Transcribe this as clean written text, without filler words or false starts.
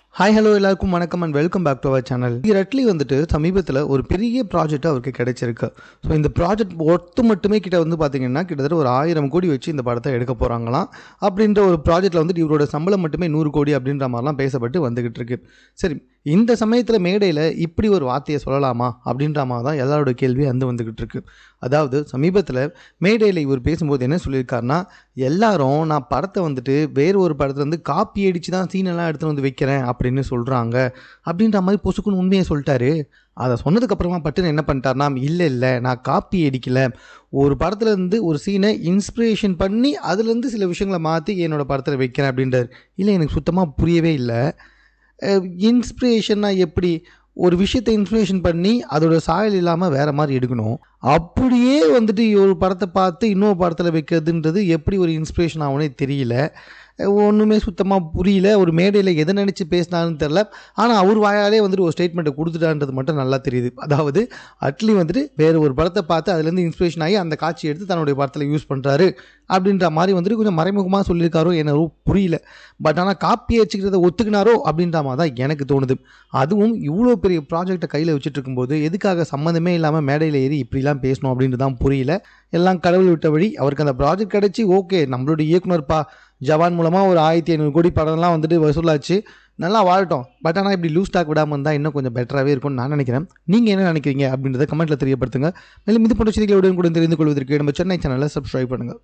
Hi hello எல்லாருக்கும் வணக்கம் and welcome back to our channel. ரட்லி வந்துட்டு சமீபத்தில் ஒரு பெரிய ப்ராஜெக்ட் அவருக்கு கிடைச்சிருக்கு. ஸோ இந்த ப்ராஜெக்ட் ஒர்த்து மட்டுமே பார்த்தீங்கன்னா கிட்டத்தட்ட ஒரு 1000 கோடி வச்சு இந்த படத்தை எடுக்க போகிறாங்களாம். அப்படின்ற ஒரு ப்ராஜெக்ட்டில் வந்துட்டு இவரோட சம்பளம் மட்டுமே 100 கோடி அப்படின்ற மாதிரிலாம் பேசப்பட்டு வந்துகிட்டு இருக்கு. சரி, இந்த சமயத்தில் மேடையில் இப்படி ஒரு வார்த்தையை சொல்லலாமா அப்படின்ற மாதிரி தான் எல்லாரோட கேள்வி வந்துகிட்டு இருக்கு. அதாவது சமீபத்தில் மேடையில் இவர் பேசும்போது என்ன சொல்லியிருக்காருன்னா, எல்லாரும் நான் படத்தை வந்துட்டு வேறு ஒரு படத்தில் வந்து காப்பி அடித்து தான் சீனெல்லாம் எடுத்துகிட்டு வந்து வைக்கிறேன் அப்படின்னு சொல்கிறாங்க அப்படின்ற மாதிரி பொசுக்குன்னு உண்மையை சொல்லிட்டாரு. அதை சொன்னதுக்கப்புறமா பட்டுன்னு என்ன பண்ணிட்டார்னா, இல்லை நான் காப்பி அடிக்கலை, ஒரு படத்துலேருந்து ஒரு சீனை இன்ஸ்பிரேஷன் பண்ணி அதுலேருந்து சில விஷயங்களை மாற்றி என்னோடய படத்தில் வைக்கிறேன் அப்படின்றார். இல்லை, எனக்கு சுத்தமாக புரியவே இல்லை. இன்ஸ்பிரேஷன்னா எப்படி? ஒரு விஷயத்தை இன்ஸ்பிரேஷன் பண்ணி அதோட சாயல் இல்லாமல் வேறு மாதிரி எடுக்கணும். அப்படியே வந்துட்டு ஒரு படத்தை பார்த்து இன்னொரு படத்தில் வைக்கிறதுன்றது எப்படி ஒரு இன்ஸ்பிரேஷன் ஆகுனே தெரியல. ஒன்றுமே சுத்தமாக புரியல. ஒரு மேடையில் எதை நினச்சி பேசினான்னு தெரில. ஆனால் அவர் வாயாலே வந்துட்டு ஒரு ஸ்டேட்மெண்ட்டை கொடுத்துட்டான்றது மட்டும் நல்லா தெரியுது. அதாவது அட்லி வந்துட்டு வேறு ஒரு படத்தை பார்த்து அதுலேருந்து இன்ஸ்பிரேஷன் ஆகி அந்த காட்சி எடுத்து தன்னுடைய படத்தில் யூஸ் பண்ணுறாரு அப்படின்ற மாதிரி வந்துட்டு கொஞ்சம் மறைமுகமாக சொல்லியிருக்காரோ என்னவோ புரியல. பட் ஆனால் காப்பி அடிச்சுக்கிறத ஒத்துக்கினாரோ அப்படின்ற மாதிரி தான் எனக்கு தோணுது. அதுவும் இவ்வளோ பெரிய ப்ராஜெக்டை கையில் வச்சுட்டு இருக்கும்போது எதுக்காக சம்மந்தமே இல்லாமல் மேடையில் ஏறி இப்படிலாம் பேசணும் அப்படின்ட்டு தான் புரியல. எல்லாம் கடவுள் விட்ட வழி. அவருக்கு அந்த ப்ராஜெக்ட் கிடச்சி ஓகே, நம்மளுடைய இயக்குனர்ப்பா ஜவான் மூலமாக ஒரு 1500 கோடி படம்லாம் வந்துட்டு வசூலாச்சு, நல்லா வாழட்டும். பட் ஆனால் இப்படி லூஸ் டாக் விடாமல் இருந்தால் இன்னும் கொஞ்சம் பெட்டராகவே இருக்கும்னு நான் நினைக்கிறேன். நீங்கள் என்ன நினைக்கிறீங்க அப்படின்றத கமெண்ட்டில் தெரியப்படுத்துங்க. மேலும் இது போன்ற செய்திகளை உடனுக்குடன் தெரிந்து கொள்வதற்கு நம்ம சென்னை சேனலை சப்ஸ்கிரைப் பண்ணுங்கள்.